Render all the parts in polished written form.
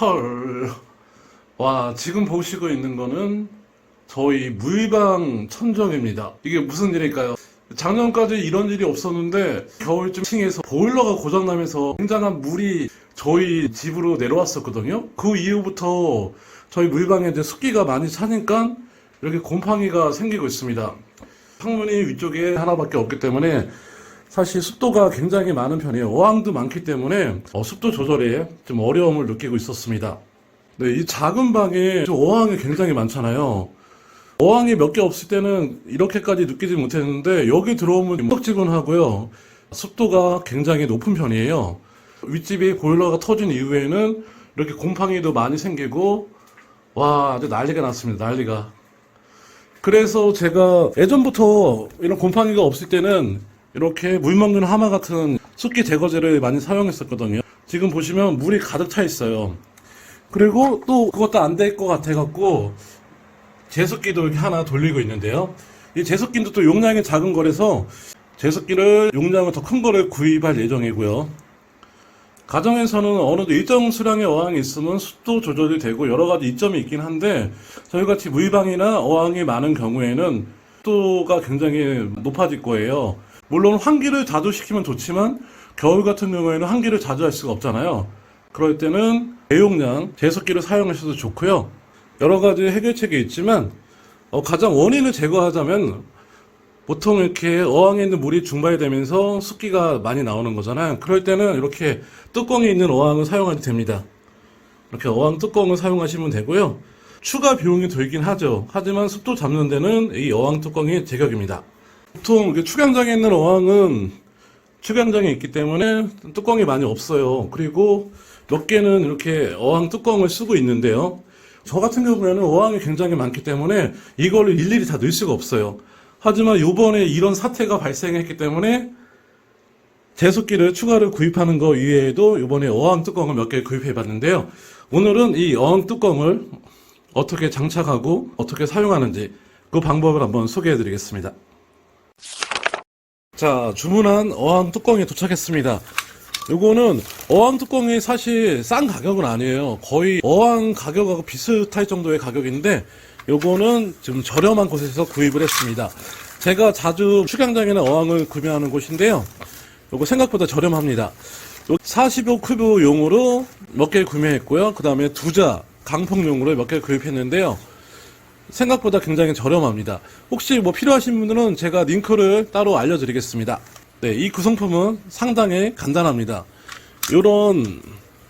헐. 와, 지금 보시고 있는 거는 저희 물방 천정입니다. 이게 무슨 일일까요? 작년까지 이런 일이 없었는데 겨울쯤 층에서 보일러가 고장나면서 굉장한 물이 저희 집으로 내려왔었거든요. 그 이후부터 저희 물방에 이제 습기가 많이 차니까 이렇게 곰팡이가 생기고 있습니다. 창문이 위쪽에 하나밖에 없기 때문에 사실 습도가 굉장히 많은 편이에요. 어항도 많기 때문에 습도 조절에 좀 어려움을 느끼고 있었습니다. 네, 이 작은 방에 어항이 굉장히 많잖아요. 어항이 몇 개 없을 때는 이렇게까지 느끼지 못했는데 여기 들어오면 묵직지근하고요. 습도가 굉장히 높은 편이에요. 윗집이 보일러가 터진 이후에는 이렇게 곰팡이도 많이 생기고 와, 아주 난리가 났습니다. 난리가. 그래서 제가 예전부터 이런 곰팡이가 없을 때는 이렇게 물 먹는 하마 같은 습기 제거제를 많이 사용했었거든요. 지금 보시면 물이 가득 차 있어요. 그리고 또 그것도 안 될 것 같아갖고 제습기도 이렇게 하나 돌리고 있는데요. 이 제습기도 또 용량이 작은 거라서 제습기를 용량을 더 큰 거를 구입할 예정이고요. 가정에서는 어느 정도 일정 수량의 어항이 있으면 습도 조절이 되고 여러 가지 이점이 있긴 한데 저희같이 물방이나 어항이 많은 경우에는 습도가 굉장히 높아질 거예요. 물론 환기를 자주 시키면 좋지만 겨울 같은 경우에는 환기를 자주 할 수가 없잖아요. 그럴 때는 대용량 제습기를 사용하셔도 좋고요. 여러 가지 해결책이 있지만 가장 원인을 제거하자면 보통 이렇게 어항에 있는 물이 증발되면서 습기가 많이 나오는 거잖아요. 그럴 때는 이렇게 뚜껑이 있는 어항을 사용하도 됩니다. 이렇게 어항 뚜껑을 사용하시면 되고요. 추가 비용이 들긴 하죠. 하지만 습도 잡는 데는 이 어항 뚜껑이 제격입니다. 보통 이렇게 축양장에 있는 어항은 축양장이 있기 때문에 뚜껑이 많이 없어요. 그리고 몇 개는 이렇게 어항 뚜껑을 쓰고 있는데요. 저 같은 경우에는 어항이 굉장히 많기 때문에 이걸 일일이 다 넣을 수가 없어요. 하지만 요번에 이런 사태가 발생했기 때문에 제습기를 추가로 구입하는 거 이외에도 요번에 어항 뚜껑을 몇 개 구입해 봤는데요. 오늘은 이 어항 뚜껑을 어떻게 장착하고 어떻게 사용하는지 그 방법을 한번 소개해 드리겠습니다. 자, 주문한 어항 뚜껑이 도착했습니다. 요거는 어항 뚜껑이 사실 싼 가격은 아니에요. 거의 어항 가격하고 비슷할 정도의 가격인데 요거는 좀 저렴한 곳에서 구입을 했습니다. 제가 자주 축양장이나 어항을 구매하는 곳인데요. 요거 생각보다 저렴합니다. 45큐브용으로 몇 개 구매했고요. 그 다음에 두자 강폭용으로 몇 개 구입했는데요. 생각보다 굉장히 저렴합니다. 혹시 뭐 필요하신 분들은 제가 링크를 따로 알려드리겠습니다. 네, 이 구성품은 상당히 간단합니다. 요런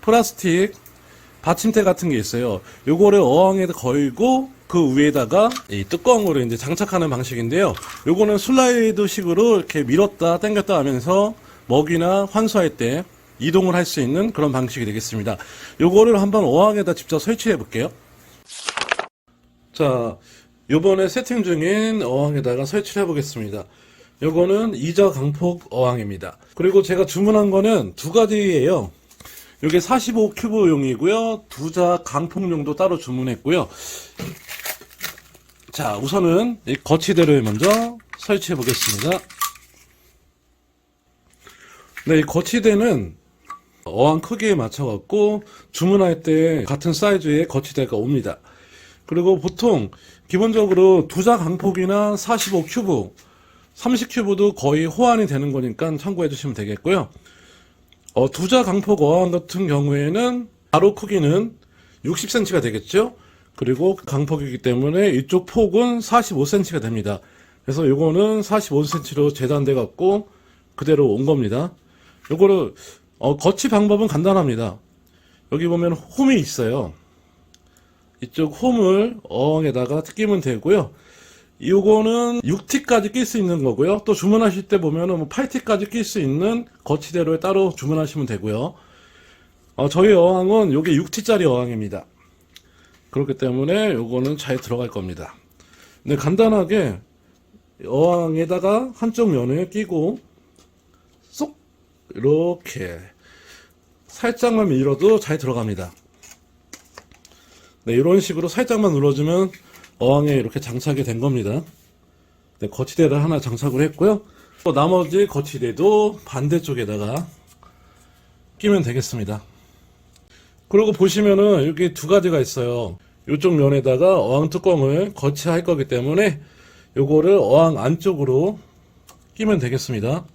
플라스틱 받침대 같은 게 있어요. 요거를 어항에 걸고 그 위에다가 이 뚜껑으로 이제 장착하는 방식인데요. 요거는 슬라이드 식으로 이렇게 밀었다 당겼다 하면서 먹이나 환수할 때 이동을 할 수 있는 그런 방식이 되겠습니다. 요거를 한번 어항에다 직접 설치해 볼게요. 자, 요번에 세팅 중인 어항에다가 설치를 해 보겠습니다. 요거는 이자 강폭 어항입니다. 그리고 제가 주문한 거는 두 가지예요. 요게 45큐브용이고요. 두자 강폭용도 따로 주문했고요. 자, 우선은 이 거치대를 먼저 설치해 보겠습니다. 네, 이 거치대는 어항 크기에 맞춰 갖고 주문할 때 같은 사이즈의 거치대가 옵니다. 그리고 보통 기본적으로 두자 강폭이나 45큐브 30큐브도 거의 호환이 되는 거니까 참고해 주시면 되겠고요. 두자 강폭 어항 같은 경우에는 가로 크기는 60cm가 되겠죠. 그리고 강폭이기 때문에 이쪽 폭은 45cm가 됩니다. 그래서 요거는 45cm로 재단돼 갖고 그대로 온 겁니다. 요거를 거치 방법은 간단합니다. 여기 보면 홈이 있어요. 이쪽 홈을 어항에다가 끼면 되고요. 요거는 6T까지 낄 수 있는 거고요. 또 주문하실 때 보면은 뭐 8T까지 낄 수 있는 거치대로 따로 주문하시면 되고요. 저희 어항은 요게 6T짜리 어항입니다. 그렇기 때문에 요거는 잘 들어갈 겁니다. 근데 간단하게 어항에다가 한쪽 면을 끼고 쏙 이렇게 살짝만 밀어도 잘 들어갑니다. 네, 이런 식으로 살짝만 눌러주면 어항에 이렇게 장착이 된 겁니다. 네, 거치대를 하나 장착을 했고요. 또 나머지 거치대도 반대쪽에다가 끼면 되겠습니다. 그리고 보시면은 여기 두 가지가 있어요. 이쪽 면에다가 어항 뚜껑을 거치할 거기 때문에 요거를 어항 안쪽으로 끼면 되겠습니다.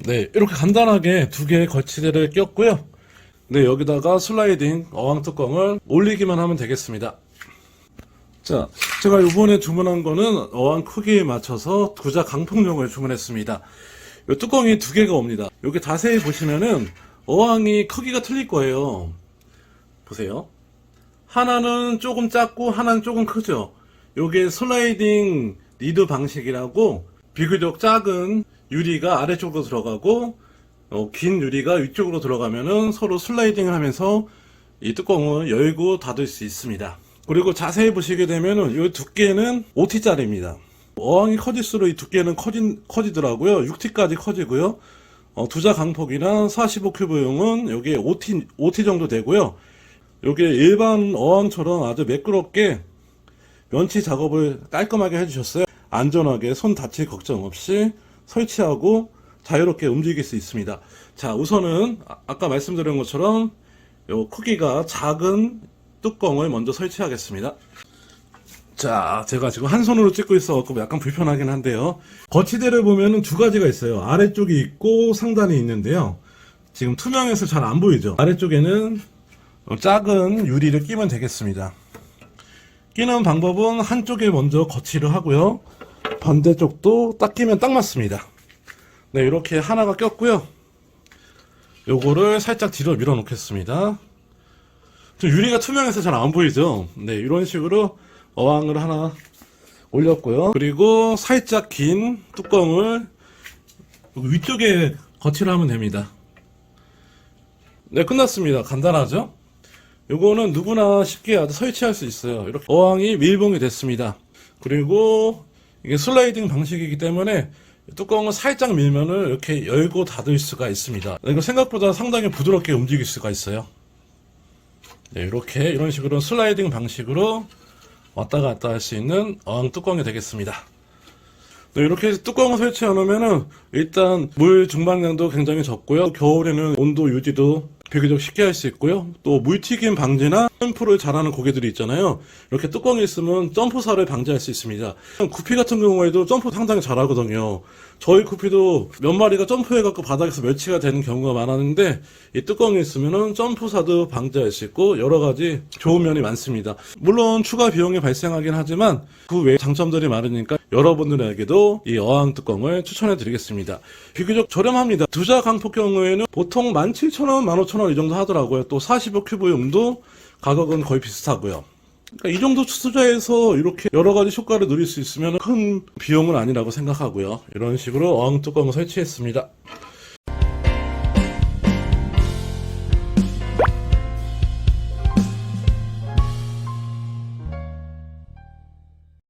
네, 이렇게 간단하게 두 개의 거치대를 꼈고요. 네, 여기다가 슬라이딩 어항 뚜껑을 올리기만 하면 되겠습니다. 자, 제가 이번에 주문한 거는 어항 크기에 맞춰서 두자 강풍용을 주문했습니다. 이 뚜껑이 두 개가 옵니다. 여기 자세히 보시면은 어항이 크기가 틀릴 거예요. 보세요. 하나는 조금 작고 하나는 조금 크죠. 요게 슬라이딩 리드 방식이라고 비교적 작은 유리가 아래쪽으로 들어가고 긴 유리가 위쪽으로 들어가면은 서로 슬라이딩을 하면서 이 뚜껑을 열고 닫을 수 있습니다. 그리고 자세히 보시게 되면은 이 두께는 5T짜리입니다. 어항이 커질수록 이 두께는 커지더라고요. 6T까지 커지고요. 두자 강폭이나 45큐브용은 여기에 5T 정도 되고요. 여기에 일반 어항처럼 아주 매끄럽게 면치 작업을 깔끔하게 해주셨어요. 안전하게 손 다칠 걱정 없이 설치하고 자유롭게 움직일 수 있습니다. 자, 우선은 아까 말씀드린 것처럼 요 크기가 작은 뚜껑을 먼저 설치하겠습니다. 자, 제가 지금 한 손으로 찍고 있어서 약간 불편하긴 한데요. 거치대를 보면은 두 가지가 있어요. 아래쪽이 있고 상단이 있는데요. 지금 투명해서 잘 안 보이죠? 아래쪽에는 작은 유리를 끼면 되겠습니다. 끼는 방법은 한쪽에 먼저 거치를 하고요. 반대쪽도 딱 끼면 딱 맞습니다. 네, 이렇게 하나가 꼈고요. 요거를 살짝 뒤로 밀어 놓겠습니다. 유리가 투명해서 잘 안 보이죠? 네, 이런 식으로 어항을 하나 올렸고요. 그리고 살짝 긴 뚜껑을 위쪽에 거치를 하면 됩니다. 네, 끝났습니다. 간단하죠? 요거는 누구나 쉽게 아주 설치할 수 있어요. 이렇게 어항이 밀봉이 됐습니다. 그리고 이게 슬라이딩 방식이기 때문에 뚜껑을 살짝 밀면은 이렇게 열고 닫을 수가 있습니다. 이거 생각보다 상당히 부드럽게 움직일 수가 있어요. 네, 이렇게 이런 식으로 슬라이딩 방식으로 왔다 갔다 할 수 있는 어항 뚜껑이 되겠습니다. 네, 이렇게 뚜껑을 설치해 놓으면은 일단 물 중방량도 굉장히 적고요. 겨울에는 온도 유지도 비교적 쉽게 할 수 있고요. 또 물튀김 방지나 점프를 잘하는 고객들이 있잖아요. 이렇게 뚜껑이 있으면 점프사를 방지할 수 있습니다. 구피 같은 경우에도 점프 상당히 잘하거든요. 저희 구피도 몇 마리가 점프해갖고 바닥에서 멸치가 되는 경우가 많았는데 이 뚜껑이 있으면은 점프사도 방지할 수 있고 여러 가지 좋은 면이 많습니다. 물론 추가 비용이 발생하긴 하지만 그 외에 장점들이 많으니까 여러분들에게도 이 어항 뚜껑을 추천해 드리겠습니다. 비교적 저렴합니다. 두자 강폭 경우에는 보통 17,000원, 15,000원 이 정도 하더라고요. 또 45큐브용도 가격은 거의 비슷하고요. 그러니까 이 정도 투자해서 이렇게 여러 가지 효과를 누릴 수 있으면 큰 비용은 아니라고 생각하고요. 이런 식으로 어항 뚜껑을 설치했습니다.